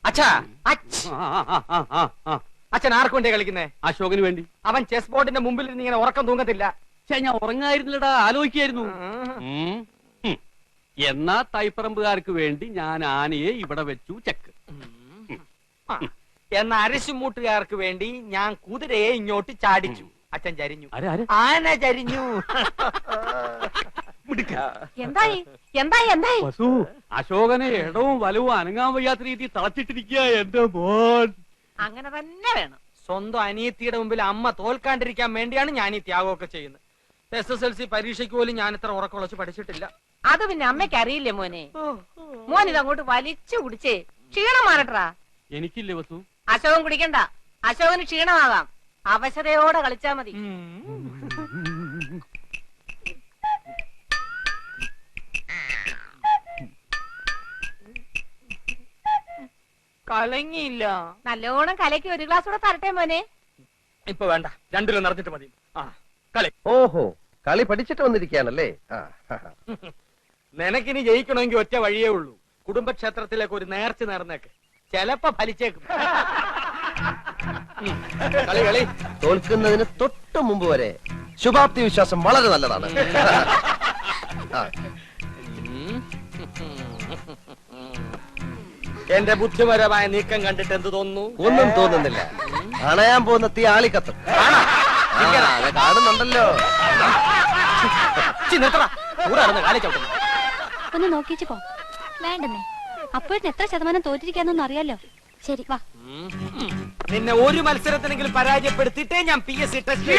അച്ഛാ, അച്ഛൻ ആർക്ക് വേണ്ടിയാ കളിക്കുന്നേ? അശോകന് വേണ്ടി. അവൻ ചെസ് ബോർഡിന്റെ മുമ്പിൽ ഇരുന്ന് ഇങ്ങനെ ഉറക്കം തൂങ്ങത്തില്ല. ഞാൻ ഉറങ്ങായിരുന്നില്ലടാ, ആലോചിക്കായിരുന്നു. എന്നാ തൈപ്പറമ്പുകാർക്ക് വേണ്ടി ഞാൻ ആനയെ ഇവിടെ വെച്ചു ചെക്ക്. എന്ന അരിശുമൂട്ടുകാർക്ക് വേണ്ടി ഞാൻ കുതിരയെ ഇങ്ങോട്ട് ചാടിച്ചു. അച്ഛൻ ചരിഞ്ഞു, ആന ചരിഞ്ഞു. അശോകനെ ഇടവും വലവും അനങ്ങാൻ വയ്യാത്ത രീതി തളച്ചിട്ടിരിക്കുക എന്റെ മോൻ. അങ്ങനെ തന്നെ വേണം. സ്വന്തം അനിയത്തിയുടെ മുമ്പിൽ അമ്മ തോൽക്കാണ്ടിരിക്കാൻ വേണ്ടിയാണ് ഞാൻ ഈ ത്യാഗമൊക്കെ ചെയ്യുന്നത്. SSLC പരീക്ഷയ്ക്ക് പോലും ഞാൻ ഇത്ര ഉറക്കുളച്ച് പഠിച്ചിട്ടില്ല. അത് പിന്നെ അമ്മയ്ക്ക് അറിയില്ലേ മോനെ? മോൻ ഇതങ്ങോട്ട് വലിച്ചു കുടിച്ചേ ക്ഷീണം മാറട്ടാ. എനിക്കില്ലേ വസു? അശോകൻ കുടിക്കണ്ട, അശോകന് ക്ഷീണമാകാം. അവശതയോടെ കളിച്ചാ മതി. കലങ്ങിയില്ല. നല്ലോണം കലക്കി ഒരു ഗ്ലാസ് കൂടെ തരട്ടെ മോനെ. ഇപ്പൊ വേണ്ട, രണ്ടിലും നിറഞ്ഞിട്ട് മതി. കളി. ഓഹോ, കളി പഠിച്ചിട്ട് വന്നിരിക്കുകയാണല്ലേ. നിനക്കിനി ജയിക്കണമെങ്കിൽ ഒറ്റ വഴിയേ ഉള്ളൂ. കുടുംബക്ഷേത്രത്തിലേക്ക് ഒരു നേർച്ച നേർന്നേക്ക്, ചെലപ്പോ ഫലിച്ചേക്കും. കളി കളി. തോൽക്കുന്നതിന് തൊട്ട് മുമ്പ് വരെ ശുഭാപ്തി വിശ്വാസം വളരെ നല്ലതാണ്. എന്റെ ബുദ്ധിപരമായ നീക്കം കണ്ടിട്ട് എന്ത് തോന്നുന്നു? ഒന്നും തോന്നുന്നില്ല. അണയാൻ പോകുന്ന തീ ആളിക്കത്തും കാണുന്നുണ്ടല്ലോ. ഒന്ന് നോക്കിച്ചു പോ. വേണ്ടെന്നേ, അപ്പോഴത്തെ എത്ര ശതമാനം തോറ്റിരിക്കാന്നൊന്നും അറിയാലോ. ശരി വാ. നിന്നെ ഒരു മത്സരത്തിനെങ്കിലും പരാജയപ്പെടുത്തിയിട്ടേ ഞാൻ PSC ടെസ്റ്റ്.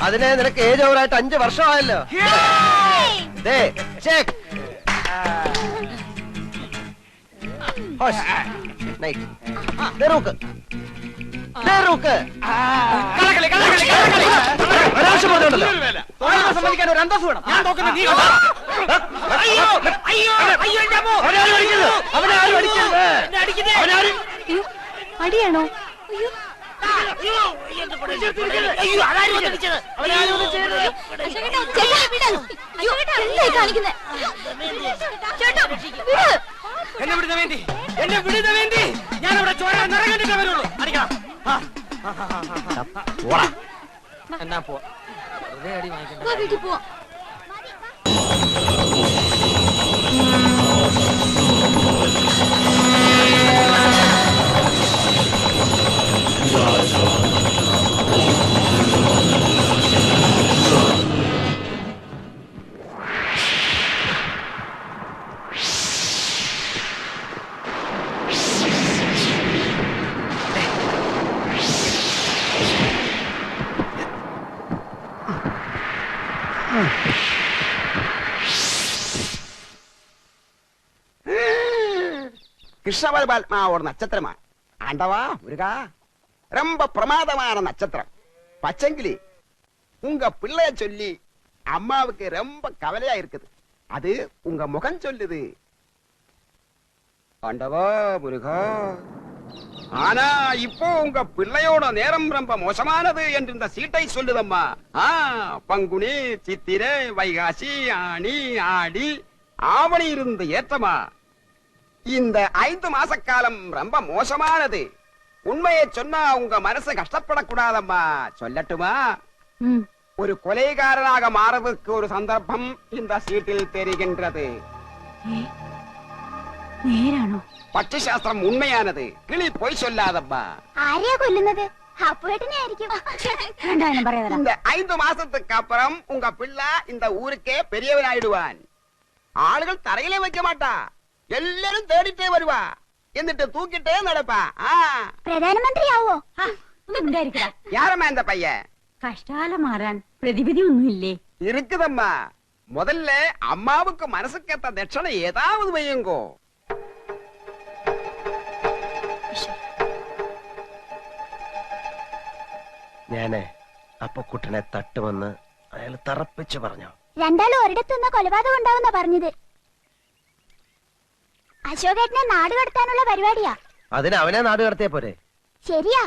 അതിനെ നിനക്ക് ഏജ് ഓവറായിട്ട് 5 വർഷമായല്ലോ. സമ്മതിക്കാൻ ഒരു അന്തസ് വേണം. ഞാൻ നോക്കുന്നത് അടിയാണോ? എന്നെ വിടുന്ന വേണ്ടി, എന്നെ വിടുന്ന വേണ്ടി ഞാനിവിടെ ചോര നിറകണ്ടിട്ടേ വരുള്ളൂ. അടിക്കണം. എന്നാ പോ, വെറുതെ അടി വാങ്ങിക്കണ്ട. വീട്ടിൽ പോവാ. கிருஷ்ண பரமாத்மா ஒரு நட்சத்திரமா? ஆண்டவா முருகா, ரொம்ப பிரமாதமான நட்சத்திரம். பச்சங்கிளி, உங்க பிள்ளைய சொல்லி அம்மாவுக்கு ரொம்ப கவலையா இருக்குது. அது உங்க முகம் சொல்லுது. ஆண்டவா முருகா, ஆனா இப்போ உங்க பிள்ளையோட நேரம் ரொம்ப மோசமானது என்று இந்த சீட்டை சொல்லுதம்மா. பங்குனி, சித்திரை, வைகாசி, ஆனி, ஆடி, ஆவணி இருந்து ஏற்றமா. இந்த 5 மாச காலம் ரொம்ப மோசமானது. உண்மையை சொன்னா உங்க மனசு கஷ்டப்படக்கூடாதம்மா. சொல்லட்டுமா? ஒரு கொலைகாரனாக மாறதுக்கு ஒரு சந்தர்ப்பம் இந்த சீட்டில் தெரிகின்றது. നേരാണോ? പക്ഷിശാസ്ത്രം ഉണ്മയാനത്. കിളി പോയി ചൊല്ലാതമ്മാ. ആരെയാ കൊല്ലുന്നത്? അപ്പുവേട്ടനെയായിരിക്കും. இந்த 5 மாசத்துக்கு அப்புறம் உங்க பிள்ளை இந்த ஊருக்கே பெரியவனாயிடுவான். ஆளுகள் தரையிலே வைக்க மாட்டா, எல்லாரும் தேடிட்டே வருவா. എന്നിട്ട് തൂക്കിട്ടേ നടപ്പാ. പ്രധാനമന്ത്രിയാവോ? யாரம்மா இந்த பையன்? കഷ്ടകാലം മാറാൻ പ്രതിവിധി ഒന്നുമില്ലേ? இருக்குதம்மா. முதல்ல அம்மாவுக்கு மனசுக்கேத்த தட்சணை ஏதாவது வையுங்கோ. ഞാനേ അപ്പൊ കുട്ടനെ തട്ടുമെന്ന് അയാൾ തറപ്പിച്ചു പറഞ്ഞു. രണ്ടാളും ഒരിടത്തുനിന്ന് കൊലപാതകം ഉണ്ടാവുന്ന പറഞ്ഞത്. അശോകേട്ടനെ നാട് കടത്താനുള്ള പരിപാടിയാ. അതിന് അവനെ നാട് കടത്തിയ പോരെ? ശരിയാ,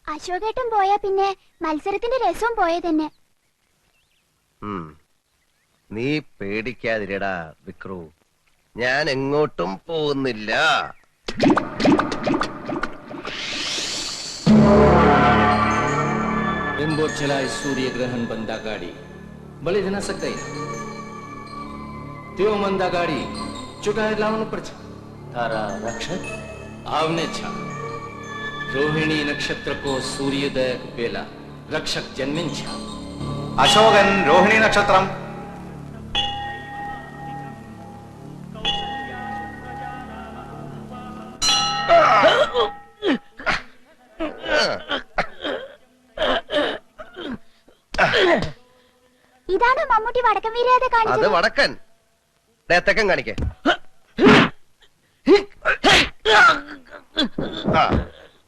അശോകേട്ടൻ പോയാ പിന്നെ മത്സരത്തിന്റെ രസവും പോയ തന്നെ. നീ പേടിക്കാതിരടാ വിക്രു, ഞാൻ എങ്ങോട്ടും പോകുന്നില്ല. बिंबोर चलाए सूर्य ग्रहण बंदा गाड़ी बलि न सकता त्यो मंदा गाड़ी चुकाए लावण पर तारा रक्षक आवने छा रोहिणी नक्षत्र को सूर्योदय बेला रक्षक जन्मिन छा അശോകൻ രോഹിണി നക്ഷത്രം. ഇതാണ് മമ്മൂട്ടി വടക്കൻ വീരയാതെ അത് കാണിച്ചത്. വടക്കൻ. ദേ, തെക്കൻ കാണിക്കേ.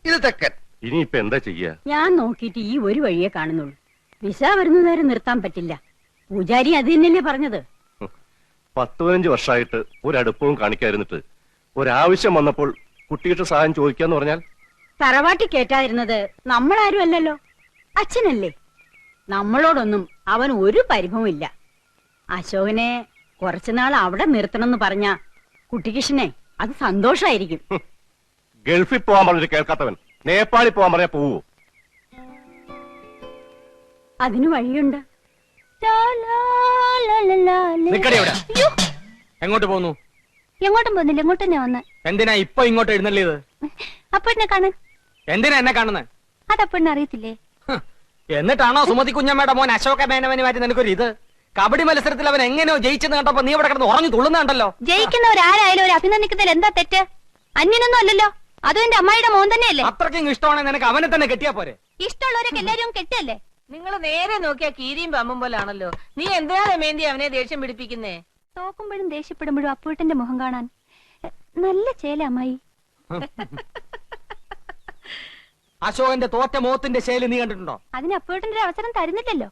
ഇത് തെക്കൻ. ഇനിയിപ്പൊ എന്താ ചെയ്യാ? ഞാൻ നോക്കിയിട്ട് ഈ ഒരു വഴിയെ കാണുന്നുള്ളൂ. വിസ വരുന്നവരെ നിർത്താൻ പറ്റില്ല. പൂജാരി അത് തന്നെയല്ലേ പറഞ്ഞത്. 10-15 വർഷമായിട്ട് ഒരടുപ്പവും കാണിക്കാതിരുന്നിട്ട് ഒരാവശ്യം വന്നപ്പോൾ കുട്ടിയുടെ സഹായം ചോദിക്കാന്ന് പറഞ്ഞാൽ തറവാട്ടി കേറ്റാതിരുന്നത് നമ്മളാരും അല്ലല്ലോ, അച്ഛനല്ലേ. നമ്മളോടൊന്നും അവൻ ഒരു പരിഭവം ഇല്ല. അശോകനെ കുറച്ചുനാൾ അവിടെ നിർത്തണമെന്ന് പറഞ്ഞ കുട്ടികൃഷ്ണനെ അത് സന്തോഷായിരിക്കും. ഗൾഫിൽ പോവാൻ പറഞ്ഞിട്ട് കേൾക്കാത്തവൻ നേപ്പാളിൽ പോവാൻ പറഞ്ഞാ പോവോ? അതിന് വഴിയുണ്ട്. നിക്കടി അവിടെ. എങ്ങോട്ട് പോന്നു? എങ്ങോട്ടും പോകുന്നില്ല, ഇങ്ങോട്ട് തന്നെ വന്ന്. എന്തിനാ ഇപ്പൊ ഇങ്ങോട്ട് എഴുന്നള്ളിയത്? അപ്പോഴെന്നെ കാണ്. എന്തിനാ എന്നെ കാണുന്നത്? അതപ്പോഴെന്നെ അറിയത്തില്ലേ? എന്നിട്ടാണോ സുമതി കുഞ്ഞമ്മയുടെ മോൻ അശോക മേനവന് മാറ്റി നിനക്കൊരു ഇത്? കബഡി മത്സരത്തിൽ അവൻ എങ്ങനെയോ ജയിച്ചെന്ന് കണ്ടപ്പോ നീ ഇവിടെ കിടന്ന് ഉറഞ്ഞു തുള്ളുന്നുണ്ടല്ലോ. ജയിക്കുന്നവരാരായാലും ഒരു അഭിനന്ദിക്കുന്നതിൽ എന്താ തെറ്റ്? അന്യനൊന്നും അല്ലല്ലോ, അതും എന്റെ അമ്മായിയുടെ മോൻ തന്നെയല്ലേ. അത്രയ്ക്കും ഇഷ്ടമാണെങ്കിൽ നിനക്ക് അവനെ തന്നെ കെട്ടിയാ പോരെ? ഇഷ്ടമുള്ളവരൊക്കെ എല്ലാരും കെട്ടല്ലേ. നിങ്ങൾ നേരെ നോക്കിയാ കീരിയും പമ്പും പോലാണല്ലോ. നീ എന്തിനാ മേന്തി അവനെ ദേഷ്യം പിടിപ്പിക്കുന്നേ? തോക്കുമ്പോഴും ദേഷ്യപ്പെടുമ്പോഴും അപ്പൂട്ടന്റെ മുഖം കാണാൻ നല്ല ചേല അമ്മായി. അശോകന്റെ തോറ്റ മോത്തിന്റെ ശൈലി നീ കണ്ടിട്ടുണ്ടോ? അതിന് അപ്പൂട്ടന്റെ അവസരം തരുന്നില്ലല്ലോ.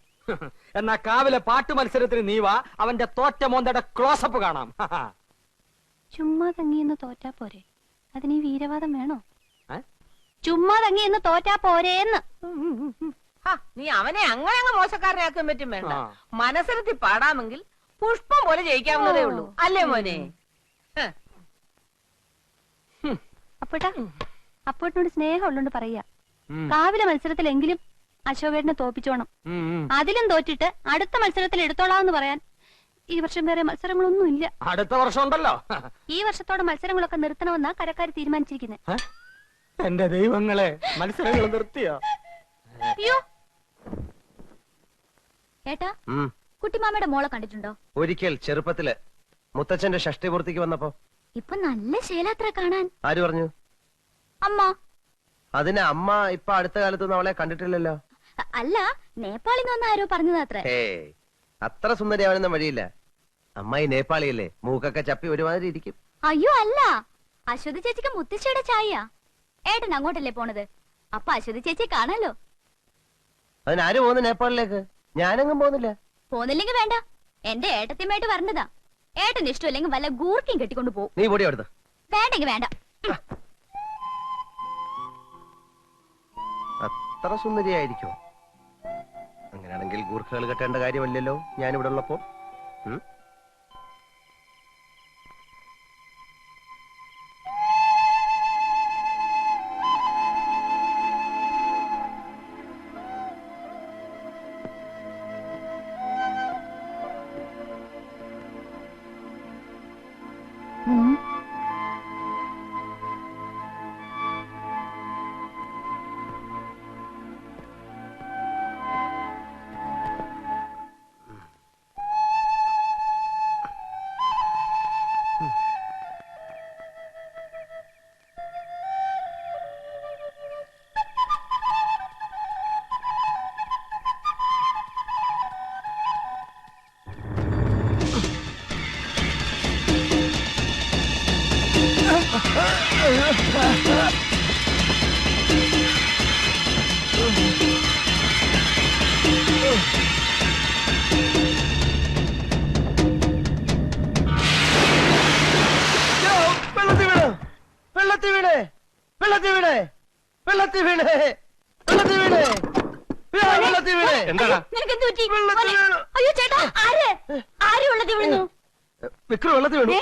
എന്നാ കാവിലെ പാട്ട് മത്സരത്തിന് നീ വാ, അവന്റെ തോറ്റ മോന്തയുടെ ക്ലോസപ്പ് കാണാം. ചുമ്മാ തങ്ങിയെന്ന് തോറ്റാ പോരെ, അതിന് ഈ വീരവാദം വേണോ? ഏ? ചുമ്മാ തങ്ങിയെന്ന് തോറ്റാ പോരേന്ന്. നീ അവനെ അങ്ങനെ അങ്ങ് മോശക്കാരനാക്കാൻ പറ്റും വേണ്ട. ആ. മനസ്സിലത്തി പാടാമെങ്കിൽ പുഷ്പം പോലെ ജയിക്കാവുന്നതേ ഉള്ളൂ, അല്ലേ മോനെ? അപ്പോട്ടാ, അപ്പോട്ടിനോട് സ്നേഹം ഉള്ളോണ്ട് പറയാ, ഉം. കാവിലെ മത്സരത്തിലെങ്കിലും അശോകേട്ടനെ തോപ്പിച്ചോണം. അതിലും തോറ്റിട്ട് അടുത്ത മത്സരത്തിൽ എടുത്തോളാന്ന് പറയാൻ ഈ വർഷം വേറെ മത്സരങ്ങളൊന്നും ഇല്ല. അടുത്ത വർഷം ഉണ്ടല്ലോ. ഈ വർഷത്തോടെ മത്സരങ്ങളൊക്കെ നിർത്തണമെന്നാ കരക്കാർ തീരുമാനിച്ചിരിക്കുന്നത്. എന്റെ ദൈവങ്ങളെ, മത്സരങ്ങൾ നിർത്തിയോ? അയ്യോ ഏട്ടാ, ഉം. കുട്ടിമാമയുടെ മോളെ കണ്ടിട്ടുണ്ടോ? ഒരിക്കൽ ചെറുപ്പത്തില് മുത്തച്ഛന്റെ ഷഷ്ടിപൂർത്തിക്ക് വന്നപ്പോ. ഇപ്പൊ നല്ല ശീലാത്ര കാണാൻ. ആര് പറഞ്ഞു? അമ്മ. അതിന് അമ്മ ഇപ്പൊ അടുത്ത കാലത്തൊന്നും അവളെ കണ്ടിട്ടില്ലല്ലോ. അല്ല, നേപ്പാളിൽ നിന്ന് ആരോ പറഞ്ഞതാത്രേ. അത്ര സുന്ദരിയാവാനൊന്നും വഴിയില്ല. അമ്മായി നേപ്പാളിയല്ലേ, മൂക്കൊക്കെ ചപ്പി ഒരുമാതിരി ഇരിക്കും. അയ്യോ അല്ല, അശ്വതി ചേച്ചിക്ക് മുത്തശ്ശിയുടെ ചായ. ഏട്ടൻ അങ്ങോട്ടല്ലേ പോണത്, അപ്പൊ അശ്വതി ചേച്ചി കാണാലോ. അതിനാര് പോകുന്നു നേപ്പാളിലേക്ക്? ഞാനെങ്ങും പോകുന്നില്ല. പോന്നില്ലെങ്കിൽ വേണ്ട, എന്റെ ഏട്ടത്തിയുമായിട്ട് വരണ്ടതാ. ഏട്ടന് ഇഷ്ടമില്ലെങ്കിൽ വല്ല ഗൂർക്കും കെട്ടിക്കൊണ്ട് പോകും. നീ പൊടി അവിടുന്ന്. വേണ്ടെങ്കിൽ വേണ്ട. അത്ര സുന്ദരിയായിരിക്കോ? അങ്ങനെയാണെങ്കിൽ ഗൂർഖകൾ കെട്ടേണ്ട കാര്യമല്ലല്ലോ ഞാനിവിടെ ഉള്ളപ്പോ. എന്താടാ? നിനക്കെന്ത് പറ്റി? അയ്യോ ചേട്ടാ, ആര് വെള്ളത്തിൽ വീഴുന്നു. വിക്രം വെള്ളത്തിൽ വീണു.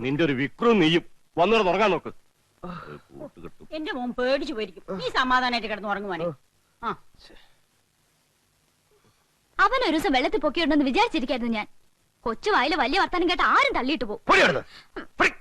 നിന്റെ ഒരു വിക്രും നീയും വന്നോട് തുറങ്ങാൻ നോക്ക്. എന്റെ മോൻ പേടിച്ചു പോയിരിക്കും. നീ സമാധാനമായിട്ട് കിടന്ന് ഉറങ്ങുവാനേ. ആ അവൻ ഒരു ദിവസം വെള്ളത്തിൽ പൊക്കിയുണ്ടെന്ന് വിചാരിച്ചിരിക്കായിരുന്നു ഞാൻ. കൊച്ചു വായില് വലിയ വർത്താനം കേട്ട ആരും തള്ളിയിട്ട് പോകും. പൊടി അവിടുന്ന്. പൊടി.